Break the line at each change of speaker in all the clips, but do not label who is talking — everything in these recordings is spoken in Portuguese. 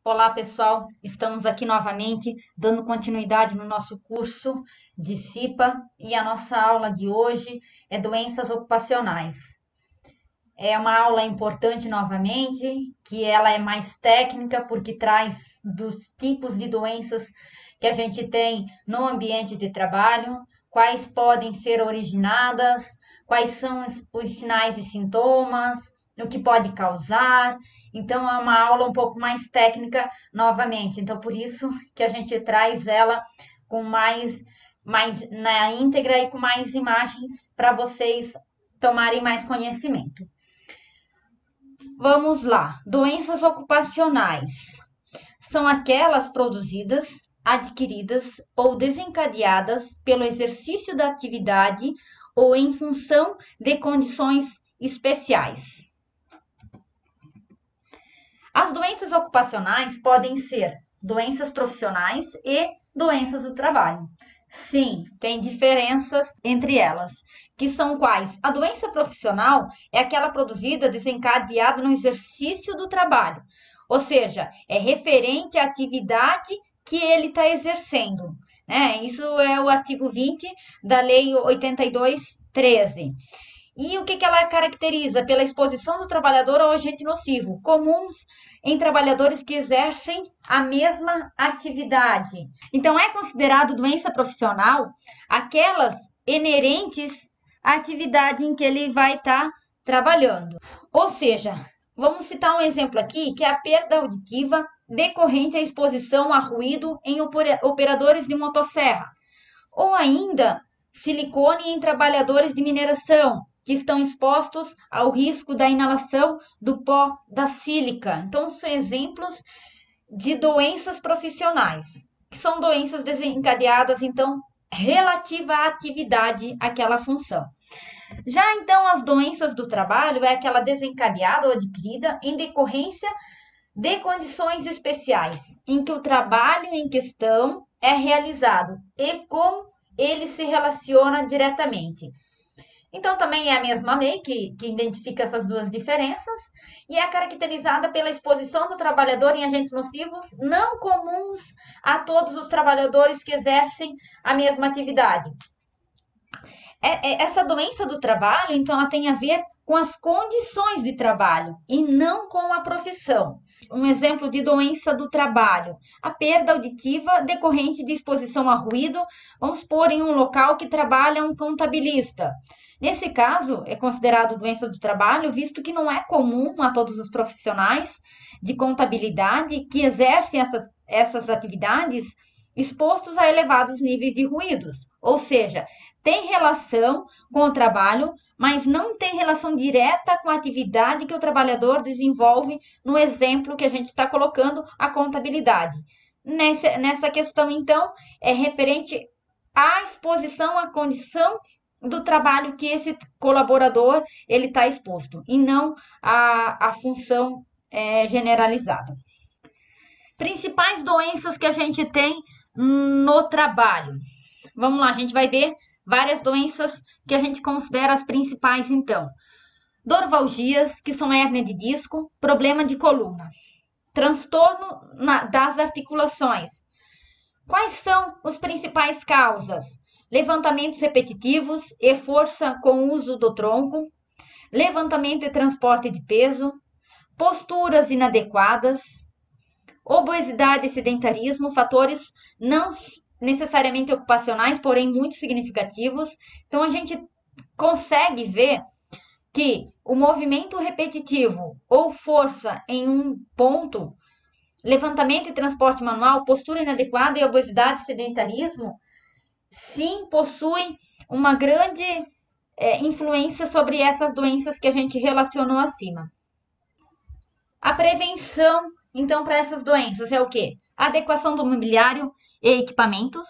Olá, pessoal. Estamos aqui novamente dando continuidade no nosso curso de CIPA e a nossa aula de hoje é doenças ocupacionais. É uma aula importante novamente, que ela é mais técnica porque traz dos tipos de doenças que a gente tem no ambiente de trabalho, quais podem ser originadas, quais são os sinais e sintomas, o que pode causar. Então, é uma aula um pouco mais técnica novamente. Então, por isso que a gente traz ela com mais na íntegra e com mais imagens para vocês tomarem mais conhecimento. Vamos lá. Doenças ocupacionais são aquelas produzidas, adquiridas ou desencadeadas pelo exercício da atividade ou em função de condições especiais. As doenças ocupacionais podem ser doenças profissionais e doenças do trabalho. Sim, tem diferenças entre elas, que são quais? A doença profissional é aquela produzida, desencadeada no exercício do trabalho, ou seja, é referente à atividade que ele está exercendo, né? Isso é o artigo 20 da Lei 82/13. E o que ela caracteriza? Pela exposição do trabalhador ao agente nocivo, comuns em trabalhadores que exercem a mesma atividade. Então, é considerado doença profissional aquelas inerentes à atividade em que ele vai estar trabalhando. Ou seja, vamos citar um exemplo aqui, que é a perda auditiva decorrente à exposição a ruído em operadores de motosserra, ou ainda silicone em trabalhadores de mineração, que estão expostos ao risco da inalação do pó da sílica. Então, são exemplos de doenças profissionais, que são doenças desencadeadas, então, relativa à atividade, àquela função. Já, então, as doenças do trabalho é aquela desencadeada ou adquirida em decorrência de condições especiais, em que o trabalho em questão é realizado e como ele se relaciona diretamente. Então, também é a mesma lei que identifica essas duas diferenças e é caracterizada pela exposição do trabalhador em agentes nocivos não comuns a todos os trabalhadores que exercem a mesma atividade. Essa doença do trabalho, então, ela tem a ver com as condições de trabalho e não com a profissão. Um exemplo de doença do trabalho, a perda auditiva decorrente de exposição a ruído, vamos supor, em um local que trabalha um contabilista. Nesse caso, é considerado doença do trabalho, visto que não é comum a todos os profissionais de contabilidade que exercem essas atividades expostos a elevados níveis de ruídos, ou seja, tem relação com o trabalho, mas não tem relação direta com a atividade que o trabalhador desenvolve no exemplo que a gente está colocando, a contabilidade. Nessa questão, então, é referente à exposição, à condição do trabalho que esse colaborador ele está exposto, e não a função generalizada. Principais doenças que a gente tem no trabalho. Vamos lá, a gente vai ver várias doenças que a gente considera as principais, então. Dorvalgias, que são hérnia de disco, problema de coluna. Transtorno das articulações. Quais são as principais causas? Levantamentos repetitivos e força com uso do tronco, levantamento e transporte de peso, posturas inadequadas, obesidade e sedentarismo, fatores não necessariamente ocupacionais, porém muito significativos. Então, a gente consegue ver que o movimento repetitivo ou força em um ponto, levantamento e transporte manual, postura inadequada e obesidade e sedentarismo, sim, possuem uma grande influência sobre essas doenças que a gente relacionou acima. A prevenção, então, para essas doenças é o quê? Adequação do mobiliário e equipamentos,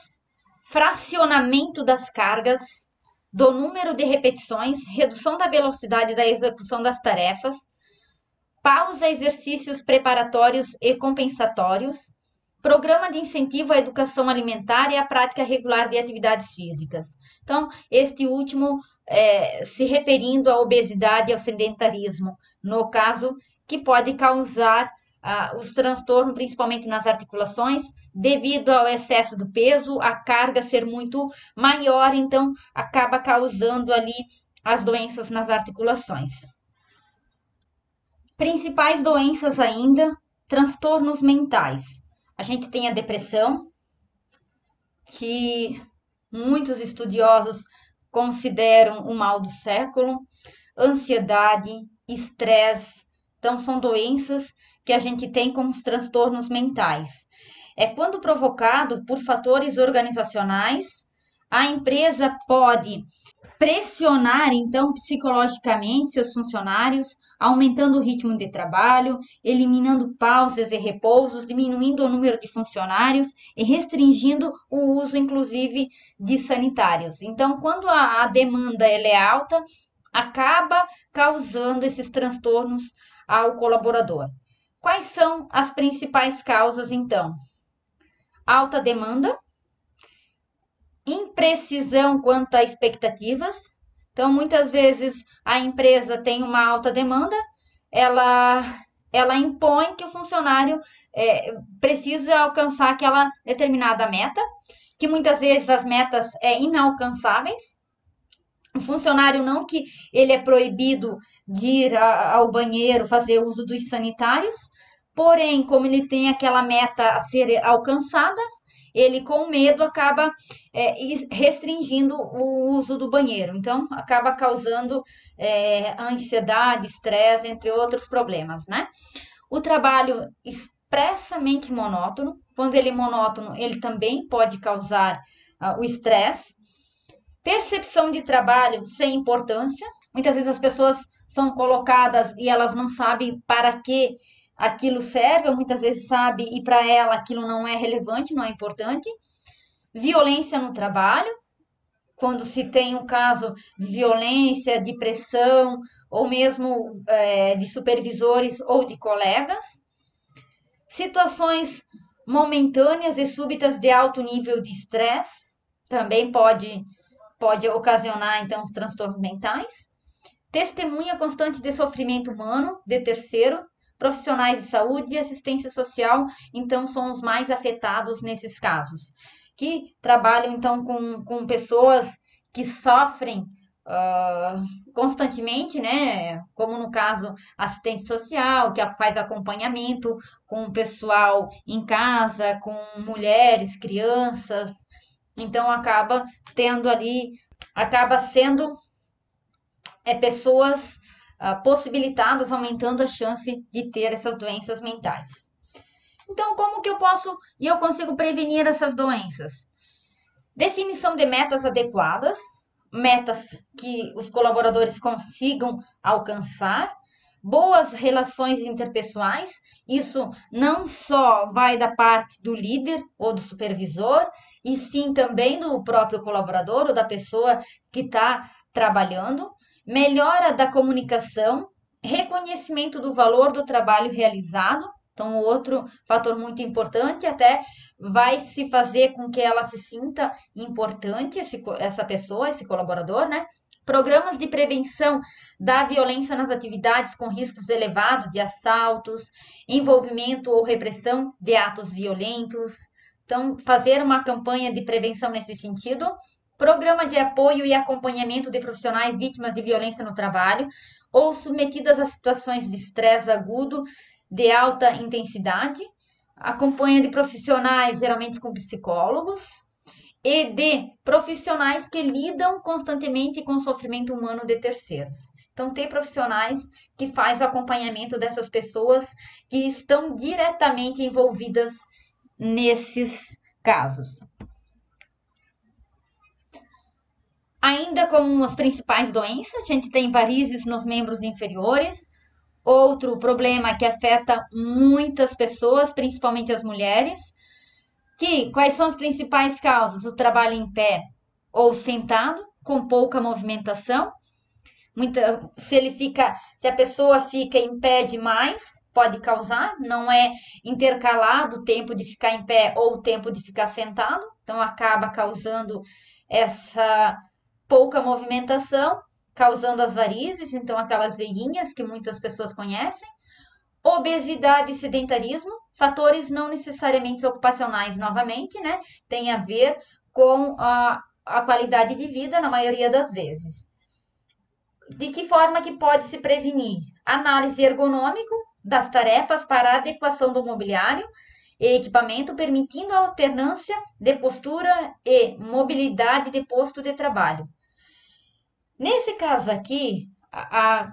fracionamento das cargas, do número de repetições, redução da velocidade da execução das tarefas, pausa, exercícios preparatórios e compensatórios, programa de incentivo à educação alimentar e à prática regular de atividades físicas. Então, este último se referindo à obesidade e ao sedentarismo, no caso, que pode causar os transtornos, principalmente nas articulações, devido ao excesso do peso, a carga ser muito maior, então acaba causando ali as doenças nas articulações. Principais doenças ainda, transtornos mentais. A gente tem a depressão, que muitos estudiosos consideram o mal do século, ansiedade, estresse. Então, são doenças que a gente tem como os transtornos mentais. É quando provocado por fatores organizacionais, a empresa pode pressionar, então, psicologicamente seus funcionários, aumentando o ritmo de trabalho, eliminando pausas e repousos, diminuindo o número de funcionários e restringindo o uso, inclusive, de sanitários. Então, quando a demanda ela é alta, acaba causando esses transtornos ao colaborador. Quais são as principais causas, então? Alta demanda, imprecisão quanto a expectativas. Então, muitas vezes a empresa tem uma alta demanda, ela impõe que o funcionário precisa alcançar aquela determinada meta, que muitas vezes as metas inalcançáveis. O funcionário não que ele é proibido de ir ao banheiro, fazer uso dos sanitários, porém, como ele tem aquela meta a ser alcançada, ele com medo acaba restringindo o uso do banheiro. Então, acaba causando ansiedade, estresse, entre outros problemas, né? O trabalho expressamente monótono, quando ele é monótono, ele também pode causar o estresse. Percepção de trabalho sem importância. Muitas vezes as pessoas são colocadas e elas não sabem para que aquilo serve, ou muitas vezes sabe e para ela aquilo não é relevante, não é importante. Violência no trabalho, quando se tem um caso de violência, de pressão, ou mesmo de supervisores ou de colegas. Situações momentâneas e súbitas de alto nível de estresse, também pode ocasionar, então, os transtornos mentais. Testemunha constante de sofrimento humano de terceiro, profissionais de saúde e assistência social, então, são os mais afetados nesses casos, que trabalham, então, com pessoas que sofrem constantemente, né? Como no caso, assistente social, que faz acompanhamento com o pessoal em casa, com mulheres, crianças. Então, acaba sendo pessoas possibilitadas, aumentando a chance de ter essas doenças mentais. Então, como que eu consigo prevenir essas doenças? Definição de metas adequadas, metas que os colaboradores consigam alcançar, boas relações interpessoais, isso não só vai da parte do líder ou do supervisor, e sim também do próprio colaborador ou da pessoa que está trabalhando, melhora da comunicação, reconhecimento do valor do trabalho realizado. Então, outro fator muito importante, até vai se fazer com que ela se sinta importante, essa pessoa, esse colaborador, né? Programas de prevenção da violência nas atividades com riscos elevados de assaltos, envolvimento ou repressão de atos violentos. Então, fazer uma campanha de prevenção nesse sentido. Programa de apoio e acompanhamento de profissionais vítimas de violência no trabalho ou submetidas a situações de estresse agudo de alta intensidade. Acompanha de profissionais, geralmente com psicólogos, e de profissionais que lidam constantemente com o sofrimento humano de terceiros. Então, tem profissionais que fazem o acompanhamento dessas pessoas que estão diretamente envolvidas nesses casos. Ainda como as principais doenças, a gente tem varizes nos membros inferiores. Outro problema que afeta muitas pessoas, principalmente as mulheres. Quais são as principais causas? O trabalho em pé ou sentado, com pouca movimentação. Se a pessoa fica em pé demais, pode causar, não é intercalado o tempo de ficar em pé ou o tempo de ficar sentado, então acaba causando essa pouca movimentação, causando as varizes, então aquelas veinhas que muitas pessoas conhecem. Obesidade e sedentarismo, fatores não necessariamente ocupacionais novamente, né? Tem a ver com a qualidade de vida na maioria das vezes. De que forma que pode se prevenir? Análise ergonômica das tarefas para adequação do mobiliário e equipamento, permitindo a alternância de postura e mobilidade de posto de trabalho. Nesse caso aqui,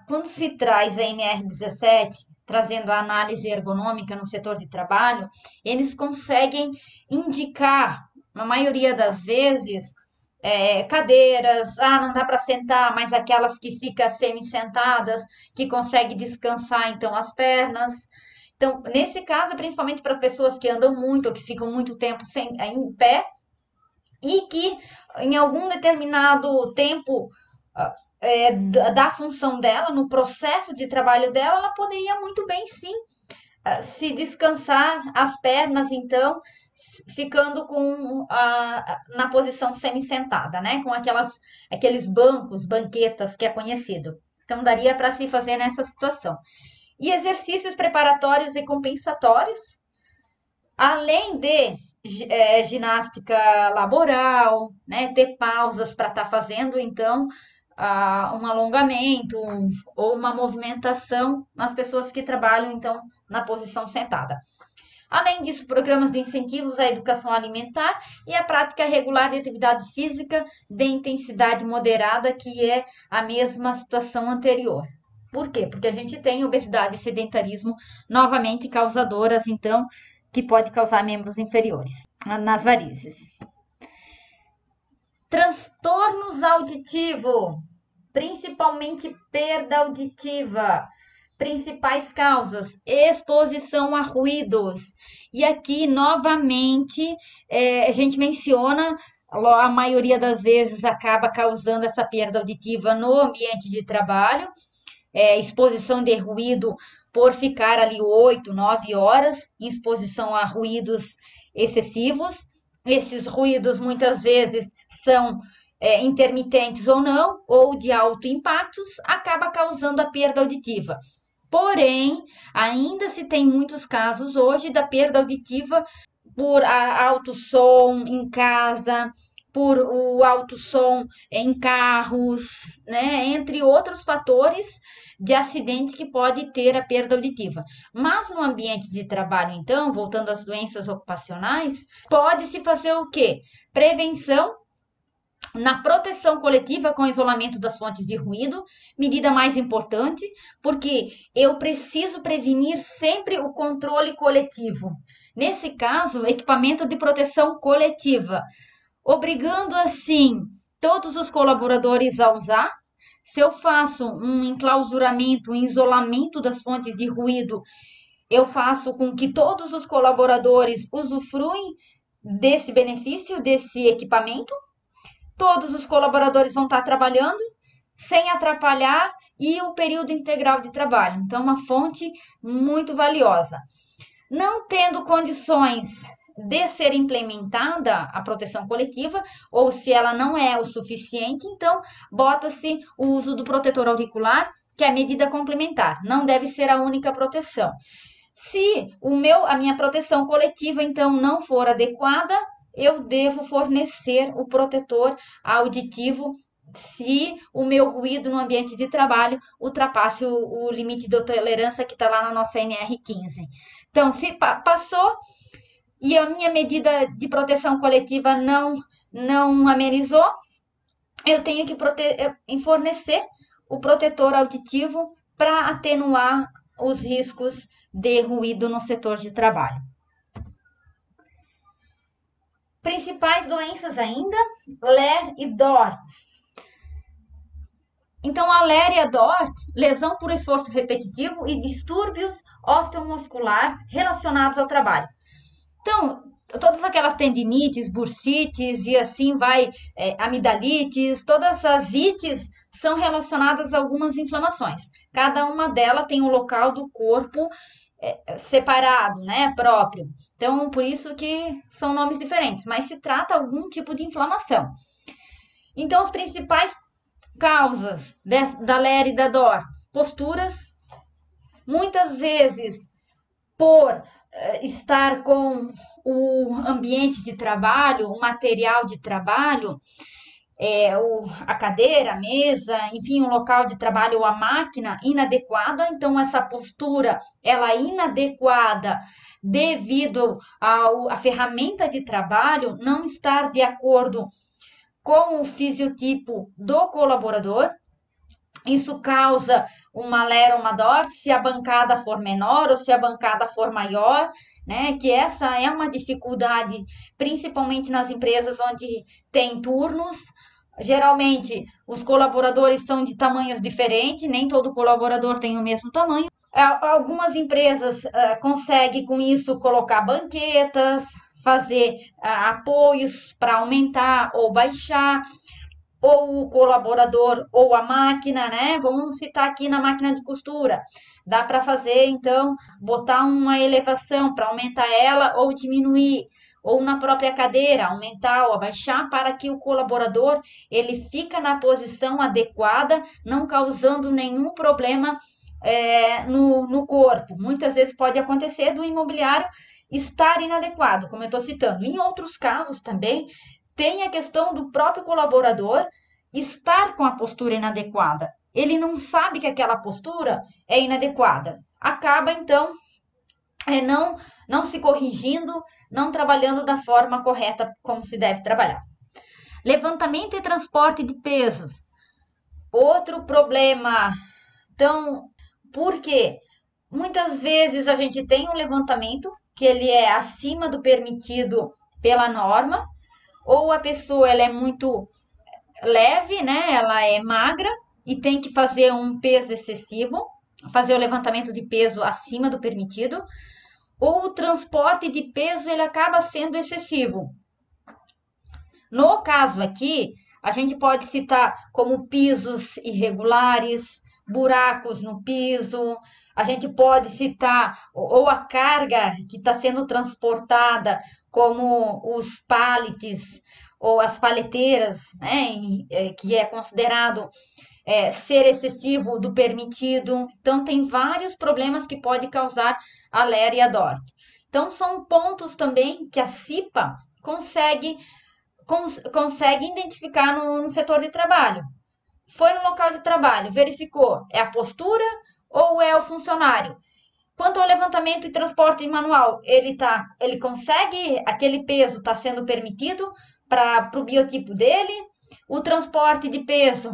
quando se traz a NR17, trazendo a análise ergonômica no setor de trabalho, eles conseguem indicar, na maioria das vezes, cadeiras, não dá para sentar, mas aquelas que ficam semi-sentadas, que consegue descansar então as pernas. Então, nesse caso, principalmente para pessoas que andam muito ou que ficam muito tempo em pé e que em algum determinado tempo da função dela, no processo de trabalho dela, ela poderia muito bem sim se descansar as pernas, então, ficando na posição semi-sentada, né? Com aqueles bancos, banquetas que é conhecido. Então, daria para se fazer nessa situação. E exercícios preparatórios e compensatórios, além de ginástica laboral, né? Ter pausas para estar fazendo, então, um alongamento ou uma movimentação nas pessoas que trabalham, então, na posição sentada. Além disso, programas de incentivos à educação alimentar e a prática regular de atividade física de intensidade moderada, que é a mesma situação anterior. Por quê? Porque a gente tem obesidade e sedentarismo novamente causadoras, então, que pode causar membros inferiores nas varizes. Transtornos auditivos, principalmente perda auditiva. Principais causas: exposição a ruídos. E aqui, novamente, a gente menciona, a maioria das vezes acaba causando essa perda auditiva no ambiente de trabalho, exposição de ruído por ficar ali 8, 9 horas em exposição a ruídos excessivos. Esses ruídos muitas vezes são intermitentes ou não, ou de alto impacto, acaba causando a perda auditiva. Porém, ainda se tem muitos casos hoje da perda auditiva por alto som em casa, por o alto som em carros, né? Entre outros fatores de acidentes que pode ter a perda auditiva. Mas no ambiente de trabalho, então, voltando às doenças ocupacionais, pode-se fazer o quê? Prevenção na proteção coletiva com isolamento das fontes de ruído, medida mais importante, porque eu preciso prevenir sempre o controle coletivo. Nesse caso, equipamento de proteção coletiva, obrigando assim todos os colaboradores a usar. Se eu faço um enclausuramento, um isolamento das fontes de ruído, eu faço com que todos os colaboradores usufruem desse benefício, desse equipamento. Todos os colaboradores vão estar trabalhando sem atrapalhar e o período integral de trabalho. Então, uma fonte muito valiosa. Não tendo condições de ser implementada a proteção coletiva, ou se ela não é o suficiente, então bota-se o uso do protetor auricular, que é a medida complementar. Não deve ser a única proteção. Se a minha proteção coletiva, então, não for adequada, eu devo fornecer o protetor auditivo se o meu ruído no ambiente de trabalho ultrapasse o limite de tolerância que está lá na nossa NR15. Então, se passou e a minha medida de proteção coletiva não amenizou, eu tenho que fornecer o protetor auditivo para atenuar os riscos de ruído no setor de trabalho. Principais doenças ainda, LER e DOR. Então, a LER e a DOR, lesão por esforço repetitivo e distúrbios osteomuscular relacionados ao trabalho. Então, todas aquelas tendinites, bursites e assim vai, amidalites, todas as ites são relacionadas a algumas inflamações. Cada uma delas tem um local do corpo separado, né, próprio. Então, por isso que são nomes diferentes, mas se trata de algum tipo de inflamação. Então, as principais causas da LER e da DOR: posturas Muitas vezes, por estar com o ambiente de trabalho, o material de trabalho, a cadeira, a mesa, enfim, o local de trabalho ou a máquina inadequada, então essa postura ela é inadequada devido à ferramenta de trabalho não estar de acordo com o fisiotipo do colaborador. Isso causa uma lera, uma dor, se a bancada for menor ou se a bancada for maior, né? Que essa é uma dificuldade, principalmente nas empresas onde tem turnos. Geralmente, os colaboradores são de tamanhos diferentes, nem todo colaborador tem o mesmo tamanho. Algumas empresas conseguem, com isso, colocar banquetas, fazer apoios para aumentar ou baixar, ou o colaborador ou a máquina, né? Vamos citar aqui na máquina de costura. Dá para fazer, então, botar uma elevação para aumentar ela ou diminuir, ou na própria cadeira, aumentar ou abaixar para que o colaborador ele fica na posição adequada, não causando nenhum problema no corpo. Muitas vezes pode acontecer do imobiliário estar inadequado, como eu estou citando. Em outros casos também, tem a questão do próprio colaborador estar com a postura inadequada. Ele não sabe que aquela postura é inadequada. Acaba, então, não se corrigindo, não trabalhando da forma correta como se deve trabalhar. Levantamento e transporte de pesos. Outro problema. Então, por quê? Muitas vezes a gente tem um levantamento que ele é acima do permitido pela norma, ou a pessoa ela é muito leve, né? Ela é magra e tem que fazer um peso excessivo, fazer o levantamento de peso acima do permitido, ou o transporte de peso ele acaba sendo excessivo. No caso aqui, a gente pode citar como pisos irregulares, buracos no piso, a gente pode citar ou a carga que está sendo transportada, como os pallets ou as paleteiras, né, que é considerado ser excessivo do permitido. Então, tem vários problemas que pode causar a LER e a DORT. Então, são pontos também que a CIPA consegue identificar no setor de trabalho. Foi no local de trabalho, verificou, é a postura ou é o funcionário? Quanto ao levantamento e transporte manual, ele consegue, aquele peso está sendo permitido para o biotipo dele? O transporte de peso,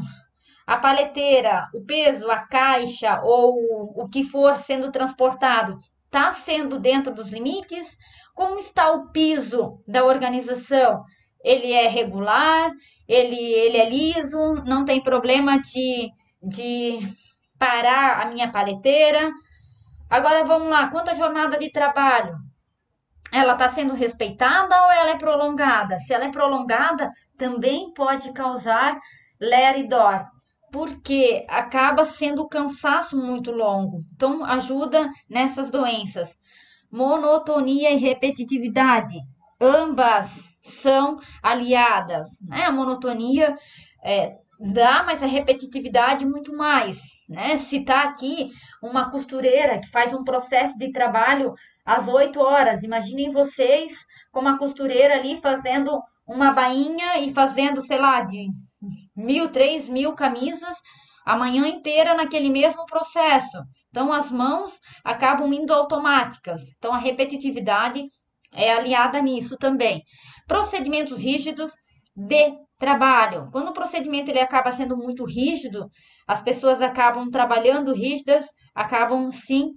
a paleteira, o peso, a caixa ou o que for sendo transportado, está sendo dentro dos limites? Como está o piso da organização? Ele é regular? Ele é liso? Não tem problema de parar a minha paleteira? Agora vamos lá, quanto à jornada de trabalho? Ela está sendo respeitada ou ela é prolongada? Se ela é prolongada, também pode causar LER e DOR, porque acaba sendo o cansaço muito longo. Então, ajuda nessas doenças. Monotonia e repetitividade, ambas são aliadas, né? A monotonia dá, mas a repetitividade muito mais, né? Citar aqui uma costureira que faz um processo de trabalho às 8 horas. Imaginem vocês com uma costureira ali fazendo uma bainha e fazendo, sei lá, de 1.000, 3.000 camisas a manhã inteira naquele mesmo processo. Então, as mãos acabam indo automáticas. Então, a repetitividade é aliada nisso também. Procedimentos rígidos de trabalho. Quando o procedimento ele acaba sendo muito rígido, as pessoas acabam trabalhando rígidas, acabam sim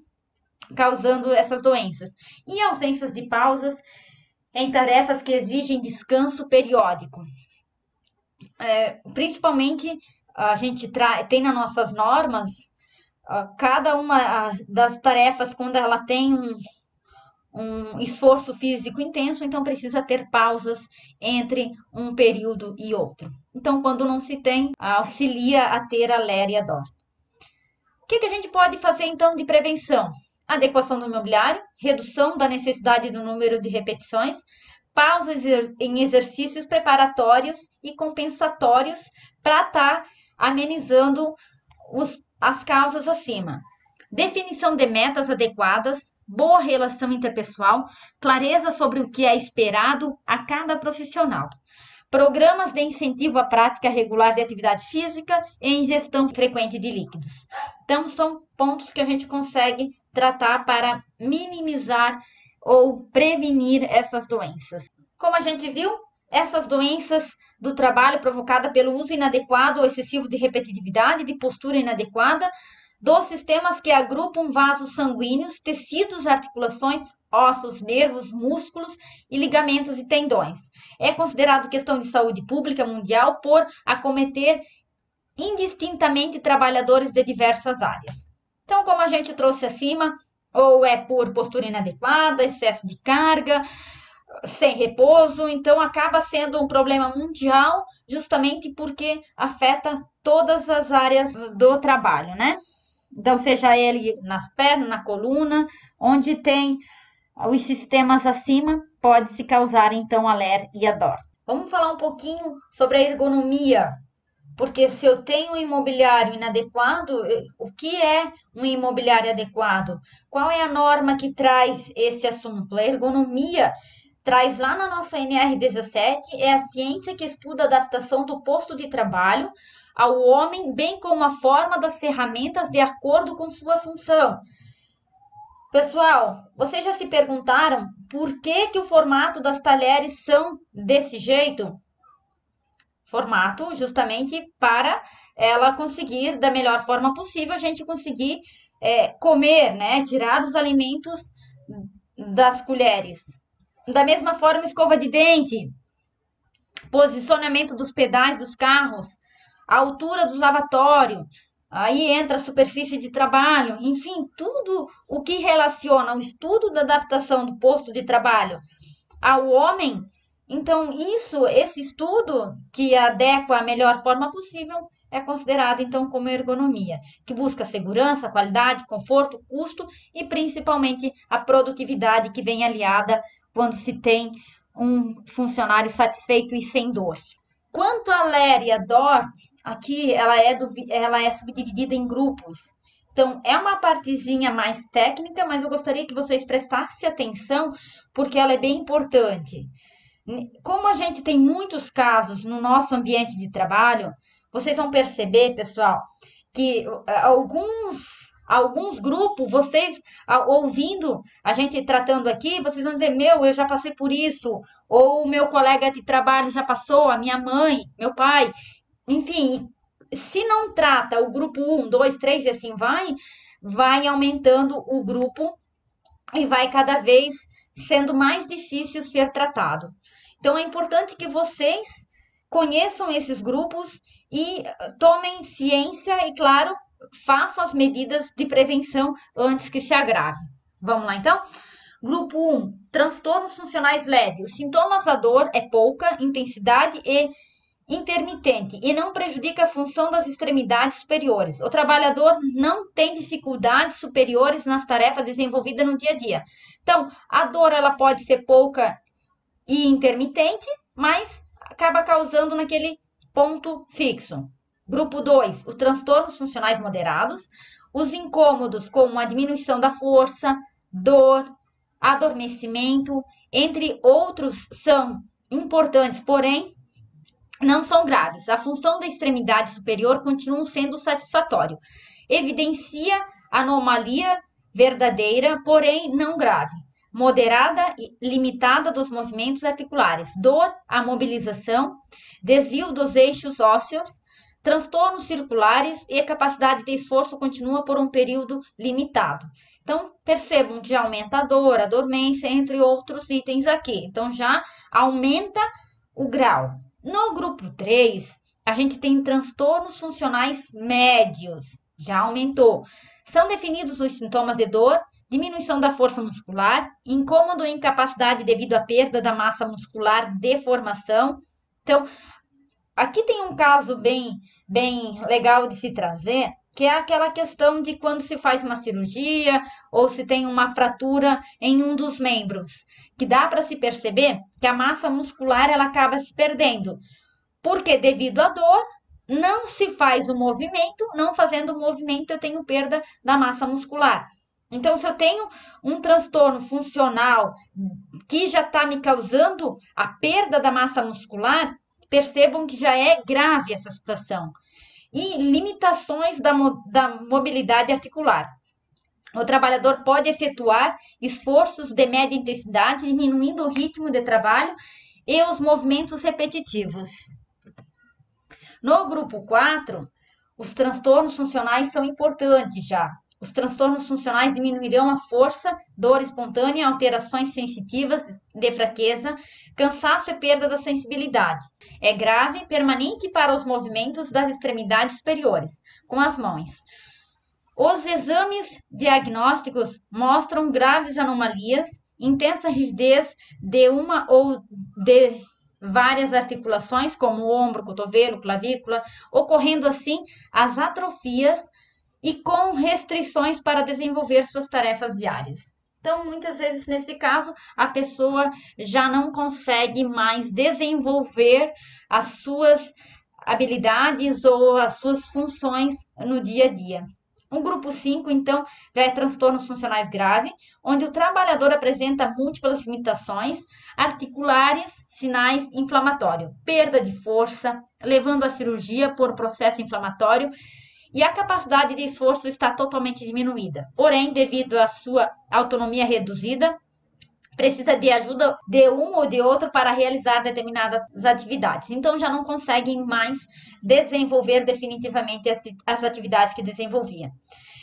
causando essas doenças. E ausências de pausas em tarefas que exigem descanso periódico. Principalmente, a gente tem nas nossas normas, cada uma das tarefas, quando ela tem um esforço físico intenso, então precisa ter pausas entre um período e outro. Então, quando não se tem, auxilia a ter a LER e a DOR. O que a gente pode fazer, então, de prevenção? Adequação do mobiliário, redução da necessidade do número de repetições, pausas em exercícios preparatórios e compensatórios para estar amenizando as causas acima. definição de metas adequadas, boa relação interpessoal, clareza sobre o que é esperado a cada profissional. Programas de incentivo à prática regular de atividade física e ingestão frequente de líquidos. Então, são pontos que a gente consegue tratar para minimizar ou prevenir essas doenças. Como a gente viu, essas doenças do trabalho provocadas pelo uso inadequado ou excessivo de repetitividade, de postura inadequada, dos sistemas que agrupam vasos sanguíneos, tecidos, articulações, ossos, nervos, músculos e ligamentos e tendões. É considerado questão de saúde pública mundial por acometer indistintamente trabalhadores de diversas áreas. Então, como a gente trouxe acima, ou é por postura inadequada, excesso de carga, sem repouso, então acaba sendo um problema mundial, justamente porque afeta todas as áreas do trabalho, né? Então, seja ele nas pernas, na coluna, onde tem os sistemas acima, pode se causar então a LER e a DOR. Vamos falar um pouquinho sobre a ergonomia, porque se eu tenho um imobiliário inadequado, o que é um imobiliário adequado? Qual é a norma que traz esse assunto? A ergonomia traz lá na nossa NR17, é a ciência que estuda a adaptação do posto de trabalho ao homem, bem como a forma das ferramentas de acordo com sua função. Pessoal, vocês já se perguntaram por que o formato das talheres são desse jeito? Formato justamente para ela conseguir, da melhor forma possível, a gente conseguir comer, né? Tirar os alimentos das colheres. Da mesma forma, escova de dente, posicionamento dos pedais dos carros, a altura do lavatório, aí entra a superfície de trabalho, enfim, tudo o que relaciona o estudo da adaptação do posto de trabalho ao homem. Então, esse estudo que adequa a melhor forma possível é considerado, então, como ergonomia, que busca segurança, qualidade, conforto, custo e, principalmente, a produtividade que vem aliada quando se tem um funcionário satisfeito e sem dor. Quanto à LER e a DOR, aqui ela é subdividida em grupos. Então, é uma partezinha mais técnica, mas eu gostaria que vocês prestassem atenção, porque ela é bem importante. Como a gente tem muitos casos no nosso ambiente de trabalho, vocês vão perceber, pessoal, que alguns grupos, vocês ouvindo a gente tratando aqui, vocês vão dizer, eu já passei por isso, ou o meu colega de trabalho já passou, a minha mãe, meu pai, enfim, se não trata o grupo 1, 2, 3 e assim vai aumentando o grupo e vai cada vez sendo mais difícil ser tratado. Então, é importante que vocês conheçam esses grupos e tomem ciência e, claro, façam as medidas de prevenção antes que se agrave. Vamos lá, então? Grupo 1, transtornos funcionais leves. Os sintomas da dor é pouca intensidade e intermitente e não prejudica a função das extremidades superiores. O trabalhador não tem dificuldades superiores nas tarefas desenvolvidas no dia a dia. Então, a dor ela pode ser pouca e intermitente, mas acaba causando naquele ponto fixo. Grupo 2, os transtornos funcionais moderados. Os incômodos como a diminuição da força, dor, adormecimento, entre outros, são importantes, porém não são graves. A função da extremidade superior continua sendo satisfatória. Evidencia anomalia verdadeira, porém não grave. Moderada e limitada dos movimentos articulares. Dor, a mobilização, desvio dos eixos ósseos, transtornos circulares e a capacidade de esforço continua por um período limitado. Então, percebam que já aumenta a dor, a dormência, entre outros itens aqui. Então, já aumenta o grau. No grupo 3, a gente tem transtornos funcionais médios, já aumentou. São definidos os sintomas de dor, diminuição da força muscular, incômodo e incapacidade devido à perda da massa muscular, deformação. Então, aqui tem um caso bem legal de se trazer, que é aquela questão de quando se faz uma cirurgia ou se tem uma fratura em um dos membros, que dá para se perceber que a massa muscular ela acaba se perdendo, porque devido à dor não se faz o movimento, não fazendo o movimento eu tenho perda da massa muscular. Então, se eu tenho um transtorno funcional que já está me causando a perda da massa muscular, percebam que já é grave essa situação. E limitações da mobilidade articular. O trabalhador pode efetuar esforços de média intensidade, diminuindo o ritmo de trabalho e os movimentos repetitivos. No grupo 4, os transtornos funcionais são importantes já. Os transtornos funcionais diminuirão a força, dor espontânea, alterações sensitivas de fraqueza, cansaço e perda da sensibilidade. É grave e permanente para os movimentos das extremidades superiores, com as mãos. Os exames diagnósticos mostram graves anomalias, intensa rigidez de uma ou de várias articulações, como o ombro, cotovelo, clavícula, ocorrendo assim as atrofias e com restrições para desenvolver suas tarefas diárias. Então, muitas vezes, nesse caso, a pessoa já não consegue mais desenvolver as suas habilidades ou as suas funções no dia a dia. O grupo 5, então, já é transtornos funcionais graves, onde o trabalhador apresenta múltiplas limitações articulares, sinais inflamatórios, perda de força, levando à cirurgia por processo inflamatório, e a capacidade de esforço está totalmente diminuída. Porém, devido à sua autonomia reduzida, precisa de ajuda de um ou de outro para realizar determinadas atividades. Então, já não conseguem mais desenvolver definitivamente as atividades que desenvolvia.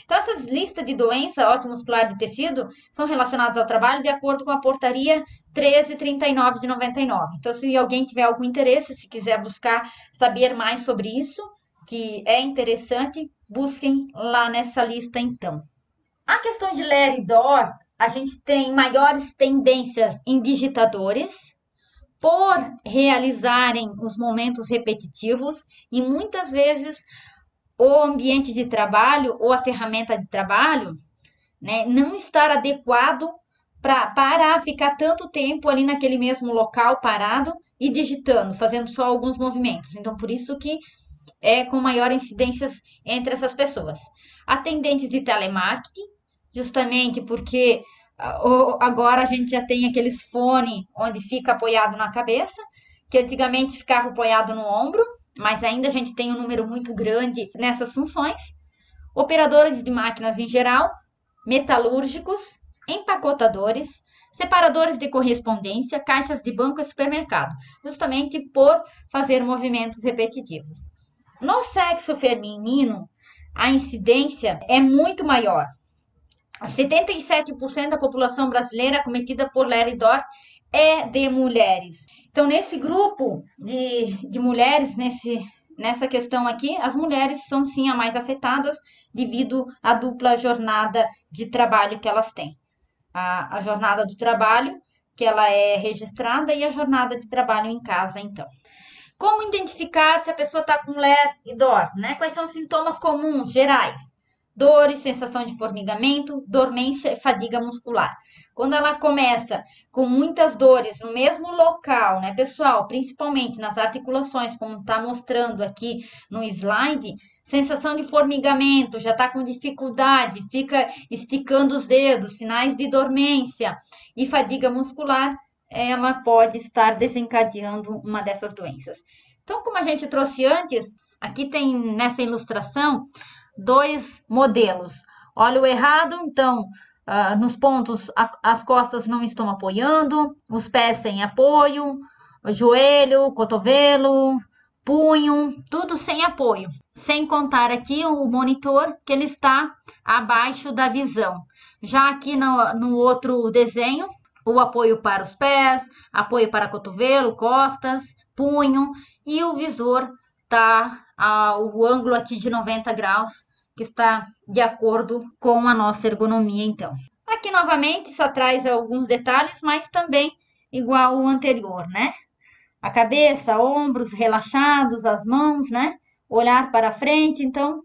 Então, essas listas de doença osteomuscular de tecido são relacionadas ao trabalho de acordo com a portaria 1339 de 99. Então, se alguém tiver algum interesse, se quiser buscar saber mais sobre isso, que é interessante, busquem lá nessa lista então. A questão de Ler e Dor, a gente tem maiores tendências em digitadores por realizarem os momentos repetitivos e muitas vezes o ambiente de trabalho ou a ferramenta de trabalho, né, não estar adequado para ficar tanto tempo ali naquele mesmo local parado e digitando, fazendo só alguns movimentos. Então, por isso que é com maior incidência entre essas pessoas. Atendentes de telemarketing, justamente porque agora a gente já tem aqueles fones onde fica apoiado na cabeça, que antigamente ficava apoiado no ombro, mas ainda a gente tem um número muito grande nessas funções. Operadores de máquinas em geral, metalúrgicos, empacotadores, separadores de correspondência, caixas de banco e supermercado, justamente por fazer movimentos repetitivos. No sexo feminino, a incidência é muito maior. 77% da população brasileira acometida por Ler e Dor é de mulheres. Então, nesse grupo de mulheres, nessa questão aqui, as mulheres são sim as mais afetadas devido à dupla jornada de trabalho que elas têm. A jornada do trabalho, que ela é registrada, e a jornada de trabalho em casa, então. Como identificar se a pessoa está com Ler e Dor, né? Quais são os sintomas comuns, gerais? Dores, sensação de formigamento, dormência e fadiga muscular. Quando ela começa com muitas dores no mesmo local, né, pessoal? Principalmente nas articulações, como está mostrando aqui no slide, sensação de formigamento, já está com dificuldade, fica esticando os dedos, sinais de dormência e fadiga muscular, ela pode estar desencadeando uma dessas doenças. Então, como a gente trouxe antes, aqui tem nessa ilustração 2 modelos. Olha o errado, então, nos pontos as costas não estão apoiando, os pés sem apoio, o joelho, cotovelo, punho, tudo sem apoio. Sem contar aqui o monitor, que ele está abaixo da visão. Já aqui no outro desenho, o apoio para os pés, apoio para cotovelo, costas, punho, e o visor tá o ângulo aqui de 90 graus, que está de acordo com a nossa ergonomia, então. Aqui novamente só traz alguns detalhes, mas também igual o anterior, né? A cabeça, ombros relaxados, as mãos, né? Olhar para frente, então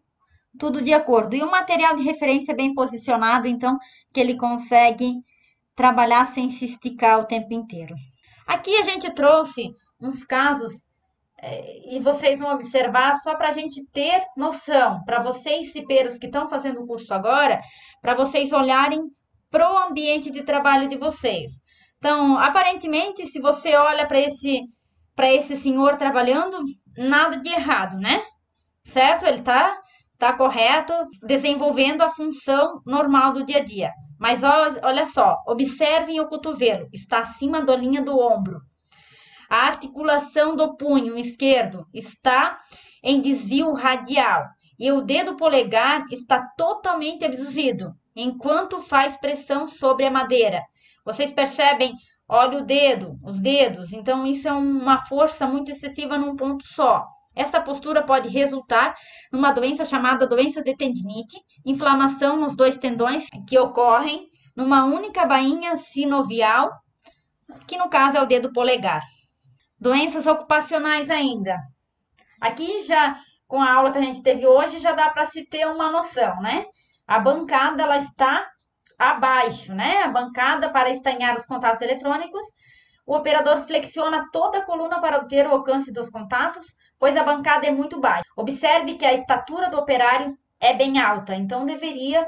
tudo de acordo. E o material de referência bem posicionado, então, que ele consegue trabalhar sem se esticar o tempo inteiro. Aqui a gente trouxe uns casos e vocês vão observar só para a gente ter noção, para vocês cipeiros que estão fazendo o curso agora, para vocês olharem para o ambiente de trabalho de vocês. Então, aparentemente, se você olha para esse senhor trabalhando, nada de errado, né? Certo? Ele tá correto, desenvolvendo a função normal do dia a dia. Mas olha só, observem o cotovelo, está acima da linha do ombro. A articulação do punho esquerdo está em desvio radial e o dedo polegar está totalmente abduzido, enquanto faz pressão sobre a madeira. Vocês percebem? Olha o dedo, os dedos. Então, isso é uma força muito excessiva num ponto só. Essa postura pode resultar numa doença chamada doença de tendinite, inflamação nos dois tendões que ocorrem numa única bainha sinovial, que no caso é o dedo polegar. Doenças ocupacionais ainda. Aqui já, com a aula que a gente teve hoje, já dá para se ter uma noção, né? A bancada, ela está abaixo, né? A bancada para estanhar os contatos eletrônicos. O operador flexiona toda a coluna para obter o alcance dos contatos, pois a bancada é muito baixa. Observe que a estatura do operário é bem alta, então deveria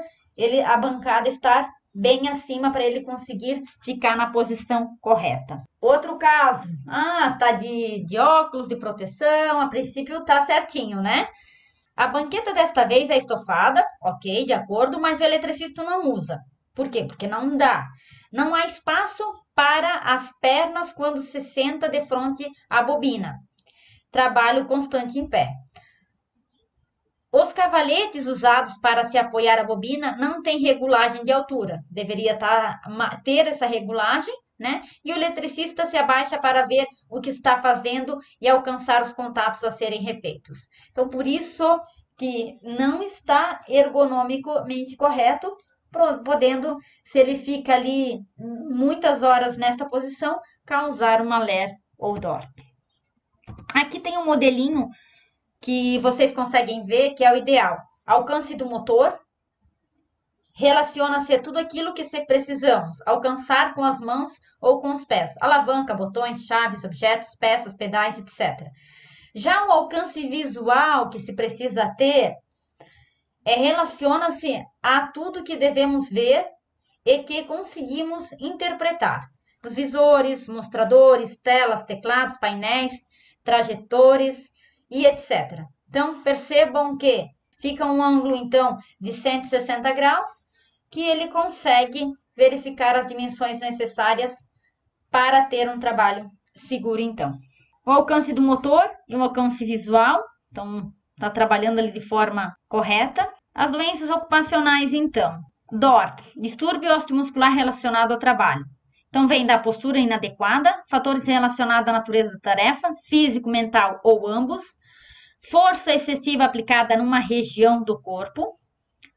a bancada estar bem acima para ele conseguir ficar na posição correta. Outro caso, tá de óculos de proteção, a princípio tá certinho, né? A banqueta desta vez é estofada, ok, de acordo, mas o eletricista não usa. Por quê? Porque não dá. Não há espaço para as pernas quando se senta de frente à bobina. Trabalho constante em pé. Os cavaletes usados para se apoiar a bobina não têm regulagem de altura. Deveria ter essa regulagem, né? E o eletricista se abaixa para ver o que está fazendo e alcançar os contatos a serem refeitos. Então, por isso que não está ergonomicamente correto, podendo, se ele fica ali muitas horas nesta posição, causar uma LER ou DORP. Aqui tem um modelinho que vocês conseguem ver que é o ideal. Alcance do motor relaciona-se a tudo aquilo que precisamos alcançar com as mãos ou com os pés. Alavanca, botões, chaves, objetos, peças, pedais, etc. Já o alcance visual que se precisa ter relaciona-se a tudo que devemos ver e que conseguimos interpretar. Os visores, mostradores, telas, teclados, painéis, trajetores e etc. Então, percebam que fica um ângulo, então, de 160 graus, que ele consegue verificar as dimensões necessárias para ter um trabalho seguro, então. O alcance do motor e o alcance visual, então, está trabalhando ali de forma correta. As doenças ocupacionais, então. DORT, distúrbio osteomuscular relacionado ao trabalho. Então, vem da postura inadequada, fatores relacionados à natureza da tarefa, físico, mental ou ambos, força excessiva aplicada numa região do corpo,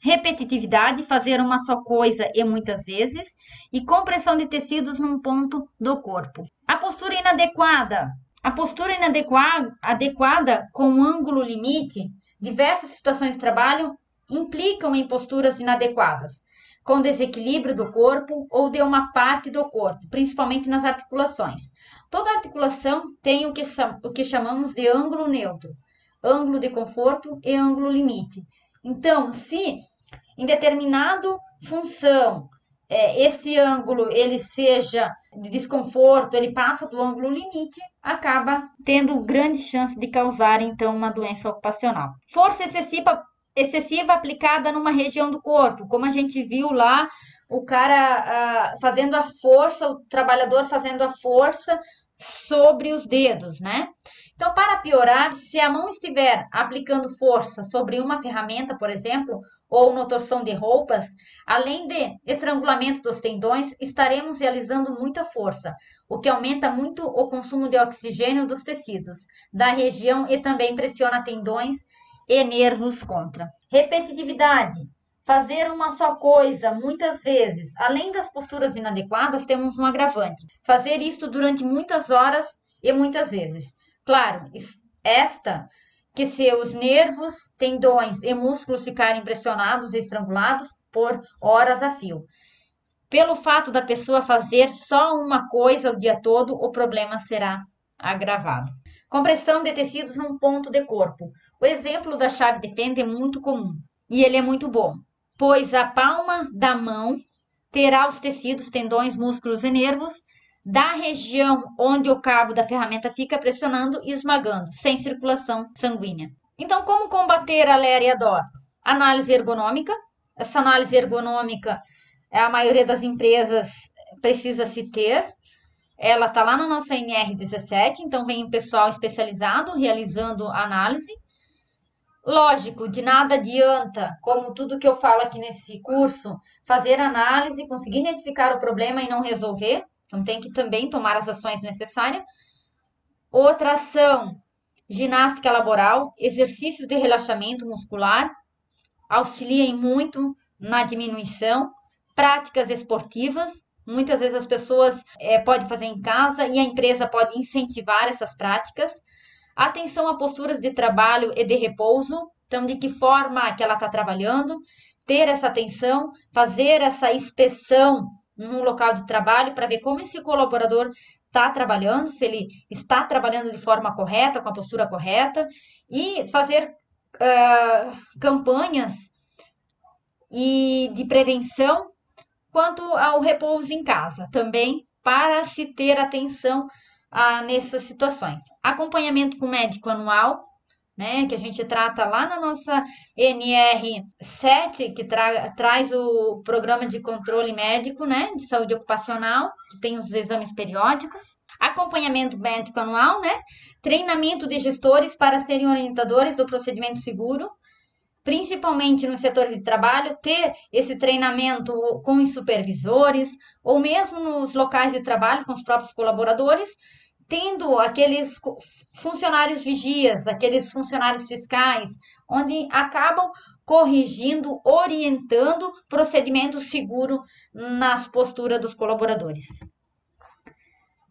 repetitividade, fazer uma só coisa e muitas vezes, e compressão de tecidos num ponto do corpo. A postura inadequada. A postura adequada com ângulo limite, diversas situações de trabalho implicam em posturas inadequadas, com desequilíbrio do corpo ou de uma parte do corpo, principalmente nas articulações. Toda articulação tem o que chamamos de ângulo neutro, ângulo de conforto e ângulo limite. Então, se em determinada função esse ângulo ele seja de desconforto, ele passa do ângulo limite, acaba tendo grande chance de causar, então, uma doença ocupacional. Força excessiva aplicada numa região do corpo, como a gente viu lá, o cara fazendo a força, o trabalhador fazendo a força sobre os dedos, né? Então, para piorar, se a mão estiver aplicando força sobre uma ferramenta, por exemplo, ou na torção de roupas, além de estrangulamento dos tendões, estaremos realizando muita força, o que aumenta muito o consumo de oxigênio dos tecidos da região e também pressiona tendões e nervos contra. Repetitividade. Fazer uma só coisa muitas vezes, além das posturas inadequadas, temos um agravante. Fazer isto durante muitas horas e muitas vezes. Claro, que se os nervos, tendões e músculos ficarem pressionados e estrangulados por horas a fio. Pelo fato da pessoa fazer só uma coisa o dia todo, o problema será agravado. Compressão de tecidos num ponto de corpo. O exemplo da chave de fenda é muito comum e ele é muito bom, pois a palma da mão terá os tecidos, tendões, músculos e nervos da região onde o cabo da ferramenta fica pressionando e esmagando, sem circulação sanguínea. Então, como combater a LER e a DOR? Análise ergonômica. Essa análise ergonômica, a maioria das empresas precisa se ter. Ela está lá na nossa NR17, então vem um pessoal especializado realizando a análise. Lógico, de nada adianta, como tudo que eu falo aqui nesse curso, fazer análise, conseguir identificar o problema e não resolver. Então tem que também tomar as ações necessárias. Outra ação, ginástica laboral, exercícios de relaxamento muscular, auxiliam muito na diminuição. Práticas esportivas, muitas vezes as pessoas podem fazer em casa e a empresa pode incentivar essas práticas. Atenção a posturas de trabalho e de repouso, então de que forma que ela está trabalhando, ter essa atenção, fazer essa inspeção no local de trabalho para ver como esse colaborador está trabalhando, se ele está trabalhando de forma correta, com a postura correta, e fazer campanhas e de prevenção quanto ao repouso em casa, também para se ter atenção nessas situações. Acompanhamento com médico anual, né, que a gente trata lá na nossa NR7, que traz o programa de controle médico, né, de saúde ocupacional, que tem os exames periódicos. Acompanhamento médico anual, né, treinamento de gestores para serem orientadores do procedimento seguro, principalmente nos setores de trabalho, ter esse treinamento com os supervisores, ou mesmo nos locais de trabalho com os próprios colaboradores, tendo aqueles funcionários vigias, aqueles funcionários fiscais, onde acabam corrigindo, orientando procedimento seguro nas posturas dos colaboradores.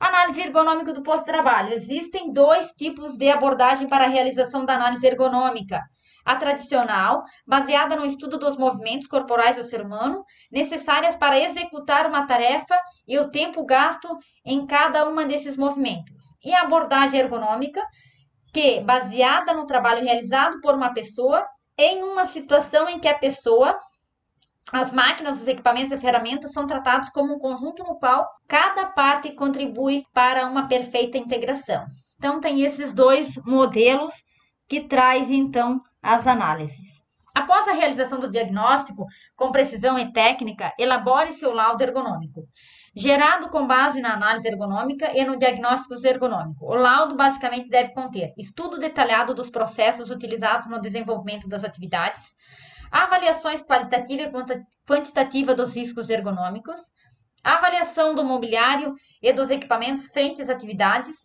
Análise ergonômica do posto de trabalho. Existem dois tipos de abordagem para a realização da análise ergonômica. A tradicional, baseada no estudo dos movimentos corporais do ser humano, necessárias para executar uma tarefa e o tempo gasto em cada uma desses movimentos. E a abordagem ergonômica, que baseada no trabalho realizado por uma pessoa em uma situação em que a pessoa, as máquinas, os equipamentos e ferramentas são tratados como um conjunto no qual cada parte contribui para uma perfeita integração. Então, tem esses dois modelos que traz, então, as análises. Após a realização do diagnóstico, com precisão e técnica, elabore seu laudo ergonômico, gerado com base na análise ergonômica e no diagnóstico ergonômico. O laudo basicamente deve conter estudo detalhado dos processos utilizados no desenvolvimento das atividades, avaliações qualitativa e quantitativa dos riscos ergonômicos, avaliação do mobiliário e dos equipamentos frente às atividades,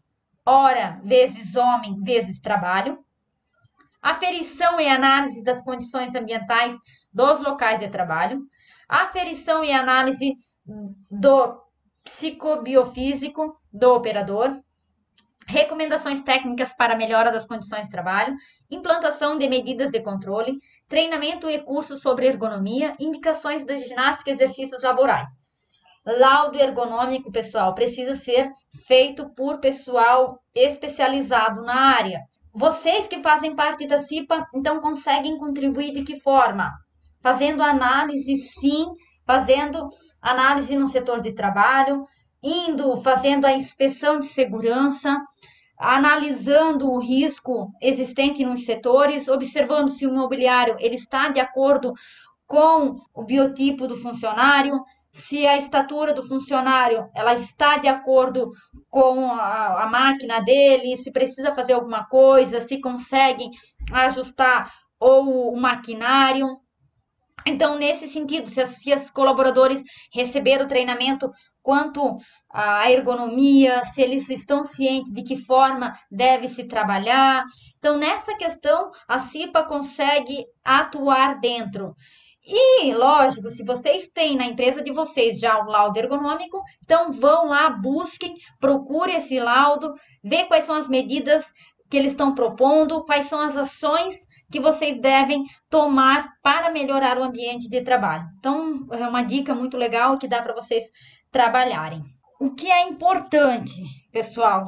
hora vezes homem vezes trabalho, aferição e análise das condições ambientais dos locais de trabalho, aferição e análise do psicobiofísico do operador, recomendações técnicas para melhora das condições de trabalho, implantação de medidas de controle, treinamento e cursos sobre ergonomia, indicações de ginástica e exercícios laborais. Laudo ergonômico, pessoal, precisa ser feito por pessoal especializado na área. Vocês que fazem parte da CIPA, então, conseguem contribuir de que forma? Fazendo análise, sim, fazendo análise no setor de trabalho, fazendo a inspeção de segurança, analisando o risco existente nos setores, observando se o mobiliário ele está de acordo com o biotipo do funcionário, se a estatura do funcionário ela está de acordo com a máquina dele, se precisa fazer alguma coisa, se consegue ajustar ou o maquinário. Então, nesse sentido, se os colaboradores receberam treinamento quanto à ergonomia, se eles estão cientes de que forma deve se trabalhar. Então, nessa questão, a CIPA consegue atuar dentro. E, lógico, se vocês têm na empresa de vocês já o laudo ergonômico, então vão lá, busquem, procurem esse laudo, vê quais são as medidas que eles estão propondo, quais são as ações que vocês devem tomar para melhorar o ambiente de trabalho. Então, é uma dica muito legal que dá para vocês trabalharem. O que é importante, pessoal?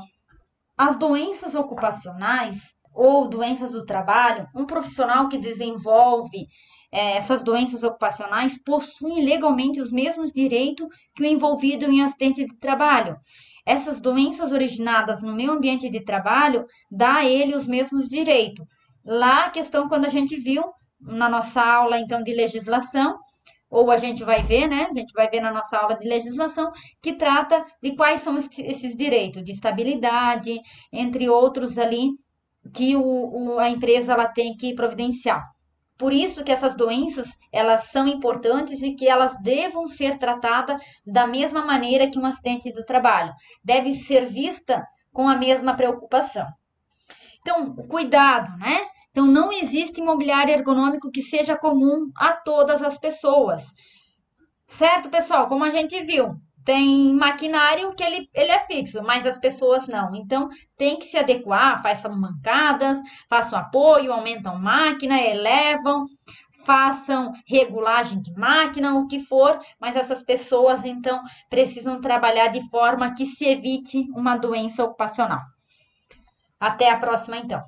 As doenças ocupacionais ou doenças do trabalho, um profissional que desenvolve essas doenças ocupacionais possui legalmente os mesmos direitos que o envolvido em acidente de trabalho. Essas doenças originadas no meio ambiente de trabalho dá a ele os mesmos direitos. Lá a questão quando a gente viu na nossa aula então de legislação, ou a gente vai ver, né? A gente vai ver na nossa aula de legislação que trata de quais são esses direitos de estabilidade, entre outros ali que a empresa ela tem que providenciar. Por isso que essas doenças, elas são importantes e que elas devam ser tratadas da mesma maneira que um acidente do trabalho. Deve ser vista com a mesma preocupação. Então, cuidado, né? Então, não existe imobiliário ergonômico que seja comum a todas as pessoas. Certo, pessoal? Como a gente viu, tem maquinário que ele é fixo, mas as pessoas não. Então, tem que se adequar, façam mancadas, façam apoio, aumentam máquina, elevam, façam regulagem de máquina, o que for, mas essas pessoas, então, precisam trabalhar de forma que se evite uma doença ocupacional. Até a próxima, então.